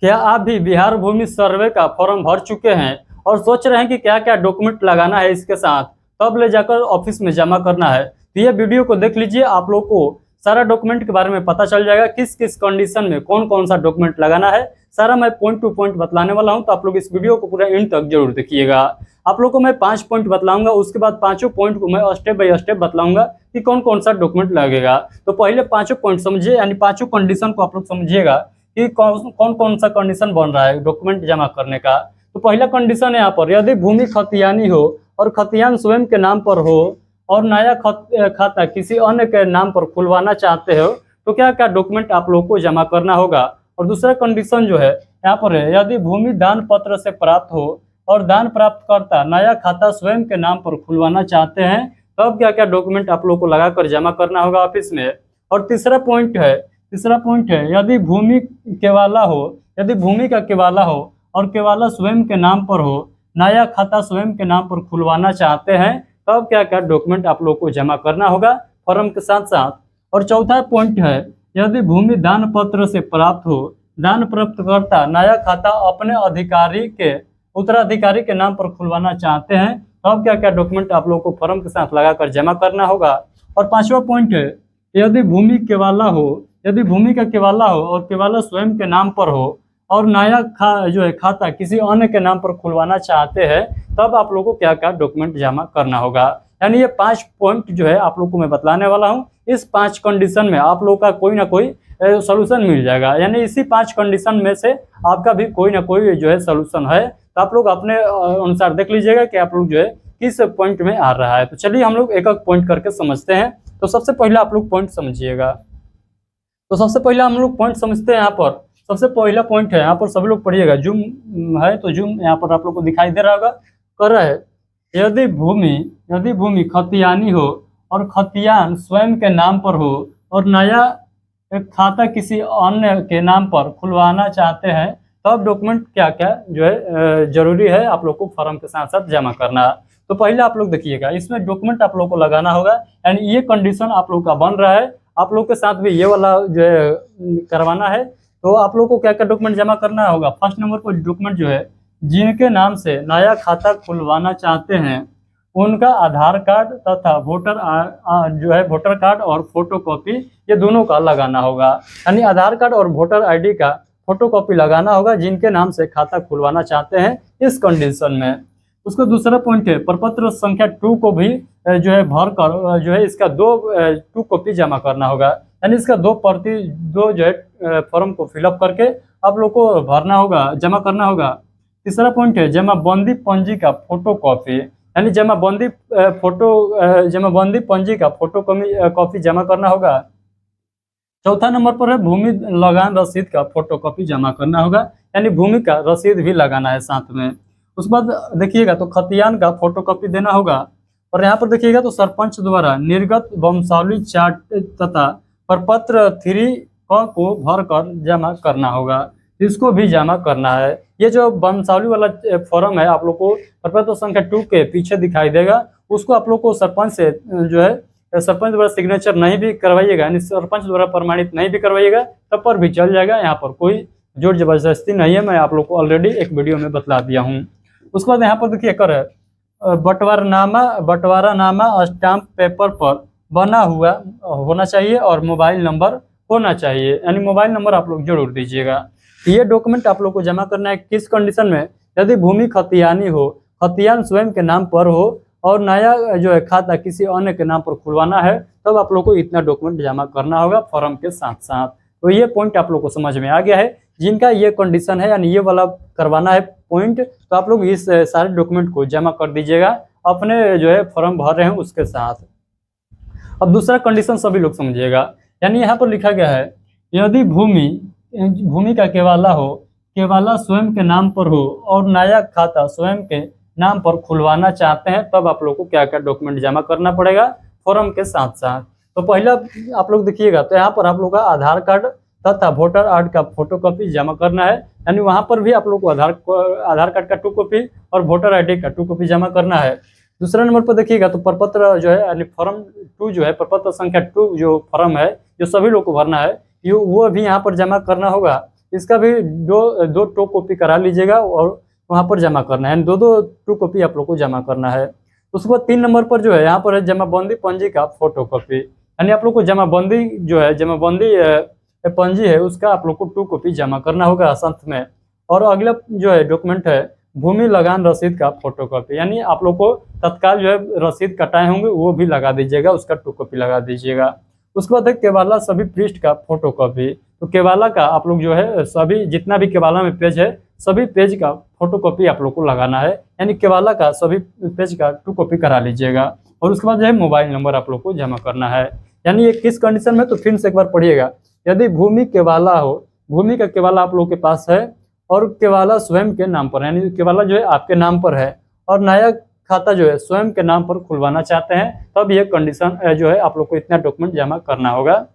क्या आप भी बिहार भूमि सर्वे का फॉर्म भर चुके हैं और सोच रहे हैं कि क्या क्या डॉक्यूमेंट लगाना है इसके साथ, तब ले जाकर ऑफिस में जमा करना है? तो ये वीडियो को देख लीजिए, आप लोग को सारा डॉक्यूमेंट के बारे में पता चल जाएगा, किस किस कंडीशन में कौन कौन सा डॉक्यूमेंट लगाना है। सारा मैं पॉइंट टू पॉइंट बतलाने वाला हूं, तो आप लोग इस वीडियो को पूरा एंड तक जरूर देखिएगा। आप लोग को मैं 5 पॉइंट बतलाऊंगा, उसके बाद पांचों पॉइंट को मैं स्टेप बाय स्टेप बतलाऊंगा कि कौन कौन सा डॉक्यूमेंट लगेगा। तो पहले पांचों पॉइंट समझिए, यानी पांचों कंडीशन को आप लोग समझिएगा कि कौन कौन सा कंडीशन बन रहा है डॉक्यूमेंट जमा करने का। तो पहला कंडीशन है यहाँ पर, यदि भूमि खतियानी हो और खतियान स्वयं के नाम पर हो और नया खाता किसी अन्य के नाम पर खुलवाना चाहते हो, तो क्या क्या डॉक्यूमेंट आप लोग को जमा करना होगा। और दूसरा कंडीशन जो है यहाँ पर है, यदि भूमि दान पत्र से प्राप्त हो और दान प्राप्तकर्ता नया खाता स्वयं के नाम पर खुलवाना चाहते हैं, तब क्या क्या डॉक्यूमेंट आप लोग को लगाकर जमा करना होगा ऑफिस में। और तीसरा पॉइंट है, यदि भूमि केवाला हो, यदि भूमि का केवाला हो और केवाला स्वयं के नाम पर हो, नया खाता स्वयं के नाम पर खुलवाना चाहते हैं, तब क्या क्या डॉक्यूमेंट आप लोग को जमा करना होगा फॉर्म के साथ साथ। और चौथा पॉइंट है, यदि भूमि दान पत्र से प्राप्त हो, दान प्राप्तकर्ता नया खाता अपने अधिकारी के उत्तराधिकारी के नाम पर खुलवाना चाहते हैं, तब क्या क्या डॉक्यूमेंट आप लोग को फॉर्म के साथ लगाकर जमा करना होगा। और पांचवा पॉइंट है, यदि भूमि केवाला हो, यदि भूमि का केवाला हो और केवाला स्वयं के नाम पर हो और नया खाता किसी अन्य के नाम पर खुलवाना चाहते हैं, तब आप लोगों को क्या क्या डॉक्यूमेंट जमा करना होगा। यानी ये 5 पॉइंट जो है आप लोग को मैं बतलाने वाला हूँ। इस 5 कंडीशन में आप लोग का कोई ना कोई सोल्यूशन मिल जाएगा, यानी इसी 5 कंडीशन में से आपका भी कोई ना कोई जो है सोल्यूशन है। तो आप लोग अपने अनुसार देख लीजिएगा कि आप लोग जो है किस पॉइंट में आ रहा है। तो चलिए हम लोग एक एक पॉइंट करके समझते हैं। तो सबसे पहले आप लोग पॉइंट समझिएगा। तो सबसे पहले हम लोग पॉइंट समझते हैं। यहाँ पर सबसे पहला पॉइंट है, यहाँ पर सभी लोग पढ़िएगा, जूम है तो जूम यहाँ पर आप लोग को दिखाई दे रहा होगा। कर रहा है, यदि भूमि खतियानी हो और खतियान स्वयं के नाम पर हो और नया एक खाता किसी अन्य के नाम पर खुलवाना चाहते हैं, तब डॉक्यूमेंट क्या क्या जो है जरूरी है आप लोग को फॉर्म के साथ साथ जमा करना। तो पहले आप लोग देखिएगा, इसमें डॉक्यूमेंट आप लोग को लगाना होगा, यानी ये कंडीशन आप लोग का बन रहा है, आप लोग के साथ भी ये वाला जो है करवाना है। तो आप लोग को क्या क्या डॉक्यूमेंट जमा करना होगा। फर्स्ट नंबर पर डॉक्यूमेंट जो है, जिनके नाम से नया खाता खुलवाना चाहते हैं उनका आधार कार्ड तथा वोटर कार्ड और फोटोकॉपी, ये दोनों का लगाना होगा। यानी आधार कार्ड और वोटर आईडी का फोटोकॉपी लगाना होगा जिनके नाम से खाता खुलवाना चाहते हैं इस कंडीशन में। उसका दूसरा पॉइंट है, प्रपत्र संख्या 2 को भी जो है भर कर जो है इसका 2 कॉपी जमा करना होगा, यानी इसका 2 प्रति 2 जो है फॉर्म को फिलअप करके आप लोग को भरना होगा, जमा करना होगा। तीसरा पॉइंट है, जमाबंदी पंजी का फोटो कॉपी, यानी जमाबंदी पंजी का फोटो कॉपी जमा करना होगा। चौथा नंबर पर है, भूमि लगान रसीद का फोटो कॉपी जमा करना होगा, यानी भूमि का रसीद भी लगाना है साथ में। उसके बाद देखिएगा तो खतियान का फोटो कॉपी देना होगा। और यहाँ पर देखिएगा तो सरपंच द्वारा निर्गत वंशावली चार्ट तथा प्रपत्र 3 को भर कर जमा करना होगा, इसको भी जमा करना है। ये जो वंशावली वाला फॉर्म है आप लोग को प्रपत्र संख्या 2 के पीछे दिखाई देगा, उसको आप लोग को सरपंच से जो है सरपंच द्वारा सिग्नेचर नहीं भी करवाइएगा, यानी सरपंच द्वारा प्रमाणित नहीं भी करवाइएगा, तब पर भी चल जाएगा। यहाँ पर कोई जोर जबरदस्ती नहीं है, मैं आप लोग को ऑलरेडी एक वीडियो में बतला दिया हूँ। उसके बाद यहाँ पर देखिए कर है, बंटवारानामा स्टाम्प पेपर पर बना हुआ होना चाहिए और मोबाइल नंबर होना चाहिए, यानी मोबाइल नंबर आप लोग जरूर दीजिएगा। ये डॉक्यूमेंट आप लोग को जमा करना है किस कंडीशन में, यदि भूमि खतियानी हो, खतियान स्वयं के नाम पर हो और नया जो है खाता किसी अन्य के नाम पर खुलवाना है, तब आप लोग को इतना डॉक्यूमेंट जमा करना होगा फॉर्म के साथ साथ। तो ये पॉइंट आप लोग को समझ में आ गया है, जिनका ये कंडीशन है यानी ये वाला करवाना है पॉइंट, तो आप लोग इस सारे डॉक्यूमेंट को जमा कर दीजिएगा अपने जो है फॉर्म भर रहे हैं उसके साथ। अब दूसरा कंडीशन सभी लोग समझिएगा, यानी यहाँ पर लिखा गया है, यदि भूमि का केवाला हो, केवाला स्वयं के नाम पर हो और नया खाता स्वयं के नाम पर खुलवाना चाहते हैं, तब आप लोग को क्या क्या डॉक्यूमेंट जमा करना पड़ेगा फॉर्म के साथ साथ। तो पहला आप लोग देखिएगा तो यहाँ पर आप लोग का आधार कार्ड तथा वोटर कार्ड का फोटोकॉपी जमा करना है, यानी वहाँ पर भी आप लोग को आधार कार्ड का 2 कॉपी और वोटर आईडी का 2 कॉपी जमा करना है। दूसरा नंबर पर देखिएगा तो प्रपत्र जो है यानी फॉर्म 2 जो है, प्रपत्र संख्या 2 जो फॉर्म है जो सभी लोग को भरना है, वो भी यहाँ पर जमा करना होगा। इसका भी दो टू कॉपी करा लीजिएगा और वहाँ पर जमा करना है, दो दो टू कॉपी आप लोग को जमा करना है। उसके बाद 3 नंबर पर जो है यहाँ पर है जमाबंदी पंजी का फोटो कॉपी, यानी आप लोग को जमाबंदी जो है जमाबंदी पंजी है उसका आप लोग को 2 कॉपी जमा करना होगा संत में। और अगला जो है डॉक्यूमेंट है भूमि लगान रसीद का फोटो कॉपी, यानी आप लोग को तत्काल जो है रसीद कटाए होंगे वो भी लगा दीजिएगा, उसका 2 कॉपी लगा दीजिएगा। उसके बाद है केवाला सभी पृष्ठ का फोटो कॉपी, तो केवाला का आप लोग जो है सभी जितना भी केवाला में पेज है सभी पेज का फोटो कॉपी आप लोग को लगाना है, यानी केवाला का सभी पेज का 2 कॉपी करा लीजिएगा। और उसके बाद जो है मोबाइल नंबर आप लोग को जमा करना है, यानी ये किस कंडीशन में, तो फिर से एक बार पढ़िएगा। यदि भूमि केवाला हो, भूमि का केवाला आप लोग के पास है और केवाला स्वयं के नाम पर, यानी केवाला जो है आपके नाम पर है और नया खाता जो है स्वयं के नाम पर खुलवाना चाहते हैं, तब ये कंडीशन जो है आप लोग को इतना डॉक्यूमेंट जमा करना होगा।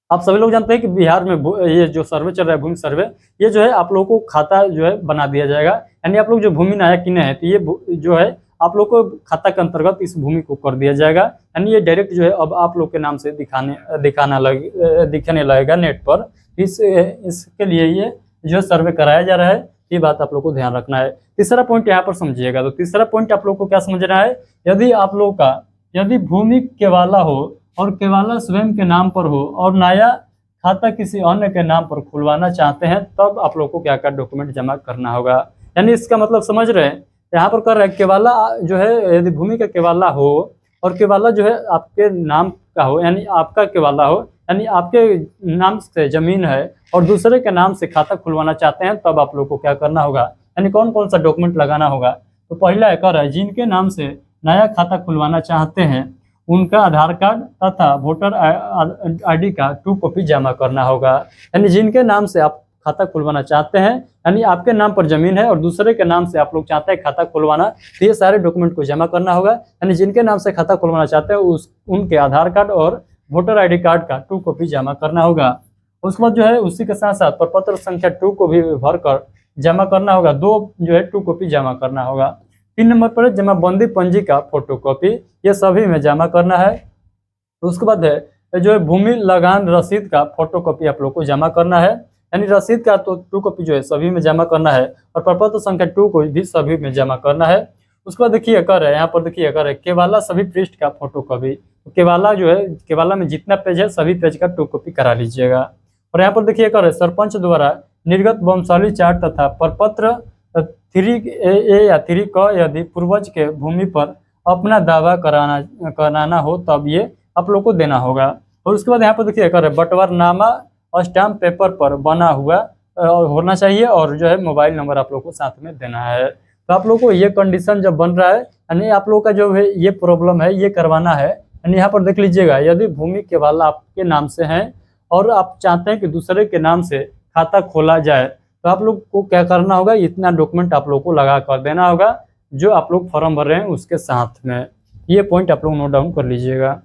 आप सभी लोग जानते हैं कि बिहार में ये जो सर्वे चल रहा है भूमि सर्वे, ये जो है आप लोगों को खाता जो है बना दिया जाएगा, यानी आप लोग जो भूमि नया किने हैं तो ये जो है आप लोग को खाता के अंतर्गत इस भूमि को कर दिया जाएगा, यानी ये डायरेक्ट जो है अब आप लोग के नाम से दिखाने लगेगा नेट पर। इसके लिए ये जो सर्वे कराया जा रहा है, ये बात आप लोग को ध्यान रखना है। तीसरा पॉइंट यहाँ पर समझिएगा, तो तीसरा पॉइंट आप लोग को क्या समझना है, यदि आप लोग का यदि भूमि केवाला हो और केवाला स्वयं के नाम पर हो और नया खाता किसी अन्य के नाम पर खुलवाना चाहते हैं, तब आप लोग को क्या क्या डॉक्यूमेंट जमा करना होगा। यानी इसका मतलब समझ रहे हैं, यहाँ पर कर रहे हैं केवाला जो है यदि भूमि का केवाला हो और केवाला जो है आपके नाम का हो, यानी आपका केवाला हो, यानी आपके नाम से जमीन है और दूसरे के नाम से खाता खुलवाना चाहते हैं, तब आप लोग को क्या करना होगा, यानी कौन कौन सा डॉक्यूमेंट लगाना होगा। तो पहला एक है जिनके नाम से नया खाता खुलवाना चाहते हैं उनका आधार कार्ड तथा वोटर आईडी का 2 कॉपी जमा करना होगा, यानी जिनके नाम से आप खाता खुलवाना चाहते हैं, यानी आपके नाम पर जमीन है और दूसरे के नाम से आप लोग चाहते हैं खाता खुलवाना, तो ये सारे डॉक्यूमेंट को जमा करना होगा। यानी जिनके नाम से खाता खुलवाना चाहते हैं उनके आधार कार्ड और वोटर आईडी कार्ड का 2 कॉपी जमा करना होगा। उसके बाद जो है उसी के साथ साथ प्रपत्र संख्या 2 को भी भर कर जमा करना होगा, 2 जो है 2 कॉपी जमा करना होगा। 3 नंबर पर जमाबंदी पंजी का फोटो कॉपी, ये सभी में जमा करना है। तो उसके बाद है जो है भूमि लगान रसीद का फोटो कॉपी आप लोग को जमा करना है, यानी रसीद का तो 2 कॉपी जो है सभी में जमा करना है और प्रपत्र संख्या 2 को भी सभी में जमा करना है। उसके बाद देखिए कर है यहाँ पर देखिए कर है केवाला सभी पृष्ठ का फोटो कॉपी, केवाला जो है केवाला में जितना पेज है सभी पेज का 2 कॉपी करा लीजिएगा। और यहाँ पर देखिए कर है सरपंच द्वारा निर्गत वंशावली चार्ट तथा प्रपत्र 3A या 3 क यदि पूर्वज के भूमि पर अपना दावा कराना हो तब ये आप लोग को देना होगा। और उसके बाद यहाँ पर देखिए कर बंटवारनामा स्टाम्प पेपर पर बना हुआ होना चाहिए और जो है मोबाइल नंबर आप लोग को साथ में देना है। तो आप लोग को ये कंडीशन जब बन रहा है, यानी आप लोग का जो है ये प्रॉब्लम है ये करवाना है, यानी यहाँ पर देख लीजिएगा यदि भूमि केवाला आपके नाम से हैं और आप चाहते हैं कि दूसरे के नाम से खाता खोला जाए, तो आप लोग को क्या करना होगा, इतना डॉक्यूमेंट आप लोग को लगा कर देना होगा जो आप लोग फॉर्म भर रहे हैं उसके साथ में। ये पॉइंट आप लोग नोट डाउन कर लीजिएगा।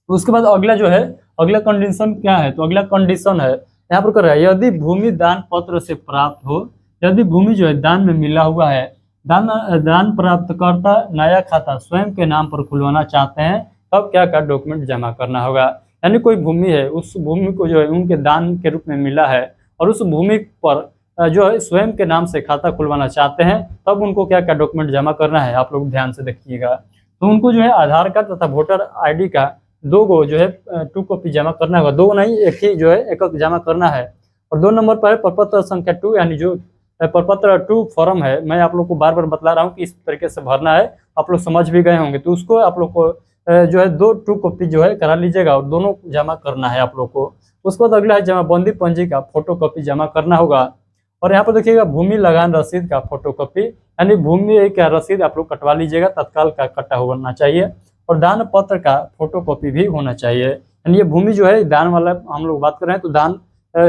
उसके बाद अगला जो है अगला कंडीशन क्या है, तो अगला कंडीशन है यहाँ पर कर रहा है यदि भूमि दान पत्र से प्राप्त हो, यदि भूमि जो है दान में मिला हुआ है, दान प्राप्तकर्ता नया खाता स्वयं के नाम पर खुलवाना चाहते हैं, तब क्या क्या डॉक्यूमेंट जमा करना होगा। यानी कोई भूमि है उस भूमि को जो है उनके दान के रूप में मिला है और उस भूमि पर जो है स्वयं के नाम से खाता खुलवाना चाहते हैं, तब उनको क्या क्या डॉक्यूमेंट जमा करना है आप लोग ध्यान से देखिएगा। तो उनको जो है आधार कार्ड तथा वोटर आईडी का 2 गो जो है 2 कॉपी जमा करना होगा, 2 नहीं एक ही जो है एक जमा करना है। और 2 नंबर पर है प्रपत्र संख्या 2, यानी जो प्रपत्र 2 फॉर्म है, मैं आप लोग को बार बार बतला रहा हूँ कि इस तरीके से भरना है, आप लोग समझ भी गए होंगे। तो उसको आप लोग को जो है 2 कॉपी जो है करा लीजिएगा और दोनों जमा करना है आप लोग को। उसके बाद अगला है जमाबंदी पंजी का फोटो कॉपी जमा करना होगा। और यहाँ पर देखिएगा भूमि लगान रसीद का फोटो कॉपी, यानी भूमि का रसीद आप लोग कटवा लीजिएगा, तत्काल का कटा होना चाहिए। और दान पत्र का फोटो कॉपी भी होना चाहिए, यानी ये भूमि जो है दान वाला हम लोग बात कर रहे हैं, तो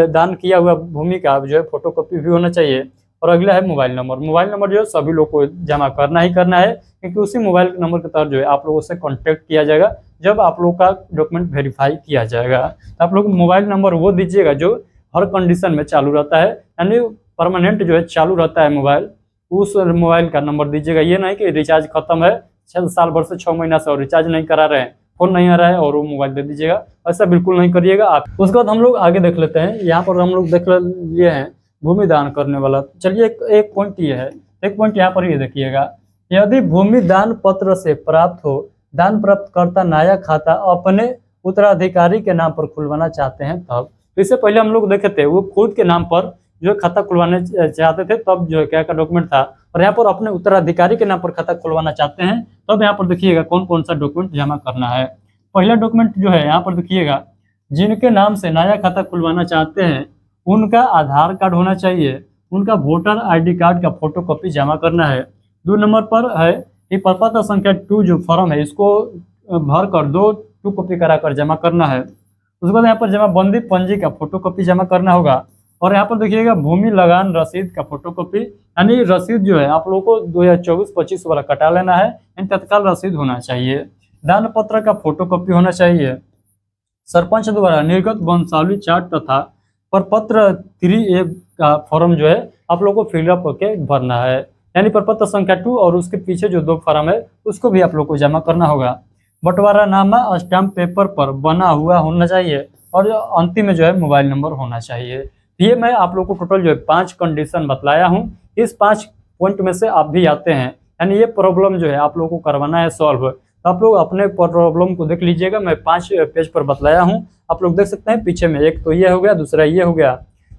दान किया हुआ भूमि का जो है फोटो कॉपी भी होना चाहिए। और अगला है मोबाइल नंबर, मोबाइल नंबर जो है सभी लोग को जमा करना ही करना है, क्योंकि उसी मोबाइल नंबर के तहत जो है आप लोगों से कॉन्टेक्ट किया जाएगा जब आप लोग का डॉक्यूमेंट वेरीफाई किया जाएगा। तो आप लोग मोबाइल नंबर वो दीजिएगा जो हर कंडीशन में चालू रहता है, यानी परमानेंट जो है चालू रहता है मोबाइल, उस मोबाइल का नंबर दीजिएगा। ये नहीं कि रिचार्ज खत्म है 6 साल भर से 6 महीना से और रिचार्ज नहीं करा रहे हैं फ़ोन नहीं आ रहा है और वो मोबाइल दे दीजिएगा, ऐसा बिल्कुल नहीं करिएगा आप। उसके बाद हम लोग आगे देख लेते हैं। यहाँ पर हम लोग देख लिए हैं भूमि दान करने वाला। चलिए एक पॉइंट ये है, एक पॉइंट यहाँ पर ये देखिएगा, यदि भूमि दान पत्र से प्राप्त हो, दान प्राप्तकर्ता नया खाता अपने उत्तराधिकारी के नाम पर खुलवाना चाहते हैं तब। इससे पहले हम लोग देखे थे वो खुद के नाम पर जो खाता खुलवाने चाहते थे, तब जो है क्या क्या डॉक्यूमेंट था, और यहाँ पर अपने उत्तराधिकारी के नाम पर खाता खुलवाना चाहते हैं तब यहाँ पर देखिएगा कौन कौन सा डॉक्यूमेंट जमा करना है। पहला डॉक्यूमेंट जो है यहाँ पर देखिएगा, जिनके नाम से नया खाता खुलवाना चाहते हैं उनका आधार कार्ड होना चाहिए, उनका वोटर ID कार्ड का फोटोकॉपी जमा करना है। 2 नंबर पर है कि प्रपत्र संख्या 2 जो फॉर्म है इसको भर कर 2 कॉपी कराकर जमा करना है। उसके बाद यहाँ पर जमाबंदी पंजी का फोटोकॉपी जमा करना होगा। और यहाँ पर देखिएगा भूमि लगान रसीद का फोटोकॉपी, यानी रसीद जो है आप लोगों को 2024-25 वाला कटा लेना है, यानी तत्काल रसीद होना चाहिए। दान पत्र का फोटोकॉपी होना चाहिए। सरपंच द्वारा निर्गत वंशावली चार्ट तथा प्रपत्र 3A का फॉर्म जो है आप लोगों को फिलअप करके भरना है, यानी प्रपत्र संख्या 2 और उसके पीछे जो 2 फॉर्म है उसको भी आप लोग को जमा करना होगा। बंटवारानामा स्टाम्प पेपर पर बना हुआ होना चाहिए और अंतिम में जो है मोबाइल नंबर होना चाहिए। ये मैं आप लोग को टोटल जो है 5 कंडीशन बतलाया हूँ। इस 5 पॉइंट में से आप भी आते हैं, यानी ये प्रॉब्लम जो है आप लोगों को करवाना है सॉल्व। तो आप लोग अपने प्रॉब्लम को देख लीजिएगा, मैं 5 पेज पर बतलाया हूँ, आप लोग देख सकते हैं पीछे में। एक तो ये हो गया, दूसरा ये हो गया,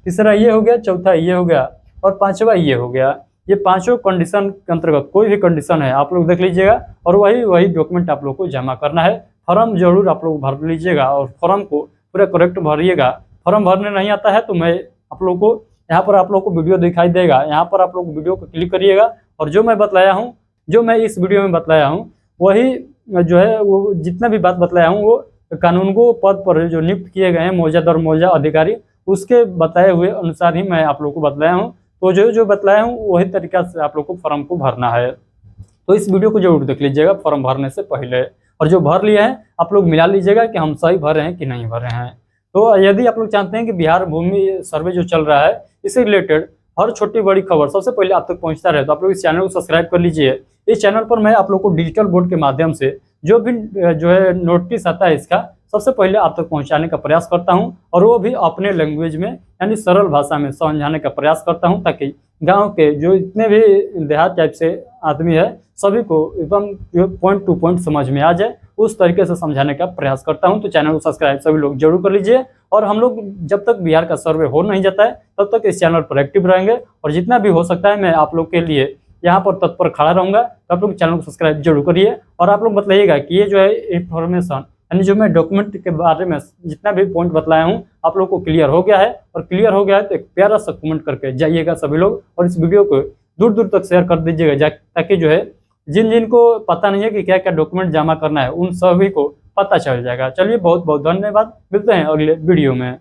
तीसरा ये हो गया, चौथा ये हो गया और 5वां ये हो गया। ये 5 कंडीशन के अंतर्गत कोई भी कंडीशन है आप लोग देख लीजिएगा और वही डॉक्यूमेंट आप लोग को जमा करना है। फॉर्म जरूर आप लोग भर लीजिएगा और फॉर्म को पूरा करेक्ट भरिएगा। फॉर्म भरने नहीं आता है तो मैं आप लोग को यहाँ पर आप लोग को वीडियो दिखाई देगा, यहाँ पर आप लोग वीडियो को क्लिक करिएगा और जो मैं बतलाया हूँ, जो मैं इस वीडियो में बतलाया हूँ वही जो है वो जितना भी बात बतलाया हूँ वो कानूनगो पद पर जो नियुक्त किए गए हैं मौजा दर मौजा अधिकारी, उसके बताए हुए अनुसार ही मैं आप लोग को बतलाया हूँ। तो जो बतलाया हूँ वही तरीका से आप लोग को फॉर्म को भरना है। तो इस वीडियो को जरूर देख लीजिएगा फॉर्म भरने से पहले, और जो भर लिए हैं आप लोग मिला लीजिएगा कि हम सही भर रहे हैं कि नहीं भर रहे हैं। तो यदि आप लोग चाहते हैं कि बिहार भूमि सर्वे जो चल रहा है इससे रिलेटेड हर छोटी बड़ी खबर सबसे पहले आप तक पहुंचता रहे तो आप लोग इस चैनल को सब्सक्राइब कर लीजिए। इस चैनल पर मैं आप लोग को डिजिटल बोर्ड के माध्यम से जो भी जो है नोटिस आता है इसका सबसे पहले आप तक पहुंचाने का प्रयास करता हूं, और वो भी अपने लैंग्वेज में यानी सरल भाषा में समझाने का प्रयास करता हूं, ताकि गांव के जो इतने भी देहात टाइप से आदमी है सभी को एकदम पॉइंट टू पॉइंट समझ में आ जाए उस तरीके से समझाने का प्रयास करता हूं। तो चैनल को सब्सक्राइब सभी लोग जरूर कर लीजिए, और हम लोग जब तक बिहार का सर्वे हो नहीं जाता है तब तक इस चैनल पर एक्टिव रहेंगे, और जितना भी हो सकता है मैं आप लोग के लिए यहाँ पर तत्पर खड़ा रहूंगा। तो आप लोग चैनल को सब्सक्राइब जरूर करिए, और आप लोग बताइएगा कि ये जो है इन्फॉर्मेशन यानी जो मैं डॉक्यूमेंट के बारे में जितना भी पॉइंट बतलाया हूँ आप लोग को क्लियर हो गया है, और क्लियर हो गया है तो एक प्यारा सा कमेंट करके जाइएगा सभी लोग, और इस वीडियो को दूर दूर तक शेयर कर दीजिएगा, ताकि जो है जिन को पता नहीं है कि क्या क्या डॉक्यूमेंट जमा करना है उन सभी को पता चल जाएगा। चलिए बहुत बहुत धन्यवाद, मिलते हैं अगले वीडियो में।